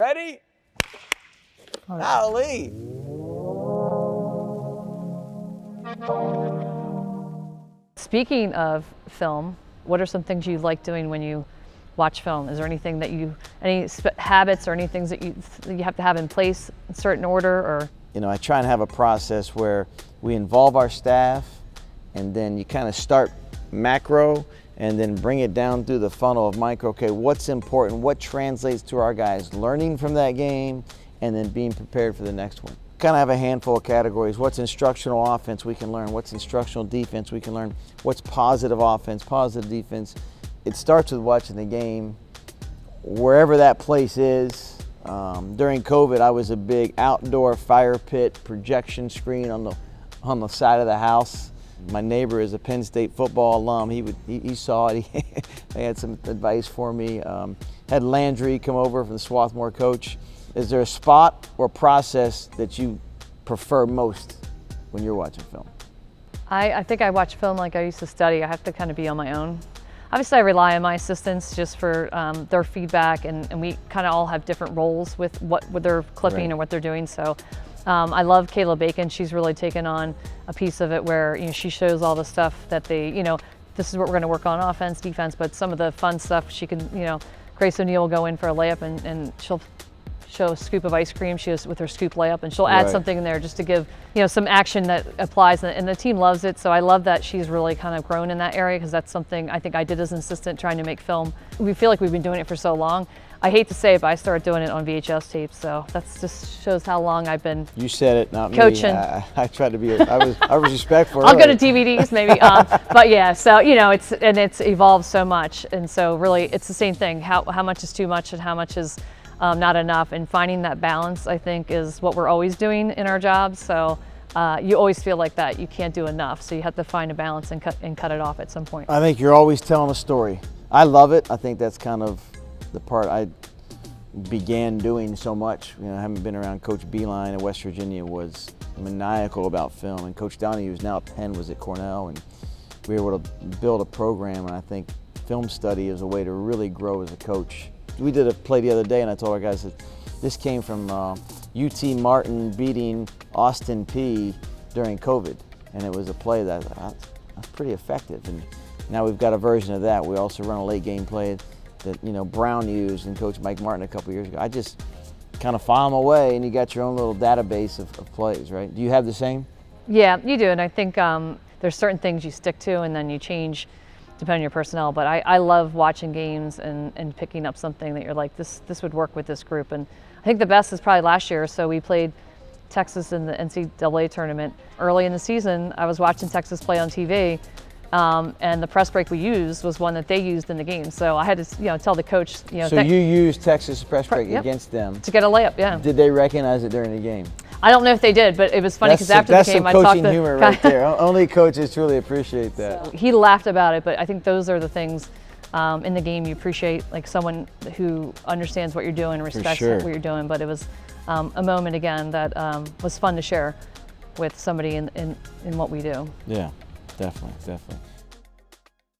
ready? Golly. Speaking of film, what are some things you like doing when you watch film? Is there anything that any habits or any things that you have to have in place in certain order, or? You know, I try and have a process where we involve our staff, and then you kind of start macro and then bring it down through the funnel of micro. Okay, what's important? What translates to our guys learning from that game and then being prepared for the next one? Kind of have a handful of categories. What's instructional offense we can learn? What's instructional defense we can learn? What's positive offense, positive defense? It starts with watching the game, wherever that place is. During COVID, I was a big outdoor fire pit projection screen on the side of the house. My neighbor is a Penn State football alum. He saw it. He had some advice for me. Had Landry come over from the Swarthmore coach. Is there a spot or process that you prefer most when you're watching film? I think I watch film like I used to study. I have to kind of be on my own. Obviously, I rely on my assistants just for their feedback, and we kind of all have different roles with what they're clipping Right. and what they're doing. So I love Kayla Bacon. She's really taken on a piece of it where she shows all the stuff that this is what we're going to work on, offense, defense, but some of the fun stuff she can, Grace O'Neal will go in for a layup and she'll show a scoop of ice cream with her scoop layup, and she'll add Right. something in there just to give some action that applies, and the team loves it. So I love that she's really kind of grown in that area, because that's something I think I did as an assistant trying to make film. We feel like we've been doing it for so long. I hate to say it, but I started doing it on VHS tapes, so that just shows how long I've been. You said it, not coaching. Me. I tried to be. I was respectful. I'll go to DVDs maybe, but yeah. So it's evolved so much, and so really it's the same thing. How much is too much and how much is not enough, and finding that balance, I think, is what we're always doing in our jobs. So you always feel like that you can't do enough, so you have to find a balance and cut it off at some point. I think you're always telling a story. I love it. I think that's kind of the part I began doing so much. Having been around Coach Beeline in West Virginia, was maniacal about film, and Coach Downey, who's now at Penn, was at Cornell, and we were able to build a program, and I think film study is a way to really grow as a coach. We did a play the other day, and I told our guys that this came from UT Martin beating Austin Peay during COVID, and it was a play that's pretty effective. And now we've got a version of that. We also run a late game play that Brown used and Coach Mike Martin a couple years ago. I just kind of file them away, and you got your own little database of plays, right? Do you have the same? Yeah, you do, and I think there's certain things you stick to, and then you change depending on your personnel. But I love watching games and picking up something that you're like, this would work with this group. And I think the best is probably last year. So we played Texas in the NCAA tournament. Early in the season, I was watching Texas play on TV, and the press break we used was one that they used in the game. So I had to tell the coach. So you used Texas press break yep. against them to get a layup. Yeah. Did they recognize it during the game? I don't know if they did, but it was funny because after the game I talked talked to. That's some coaching humor right there. Only coaches truly appreciate that. So he laughed about it, but I think those are the things in the game you appreciate, like someone who understands what you're doing and respects what you're doing. But it was a moment again that was fun to share with somebody in what we do. Yeah, definitely.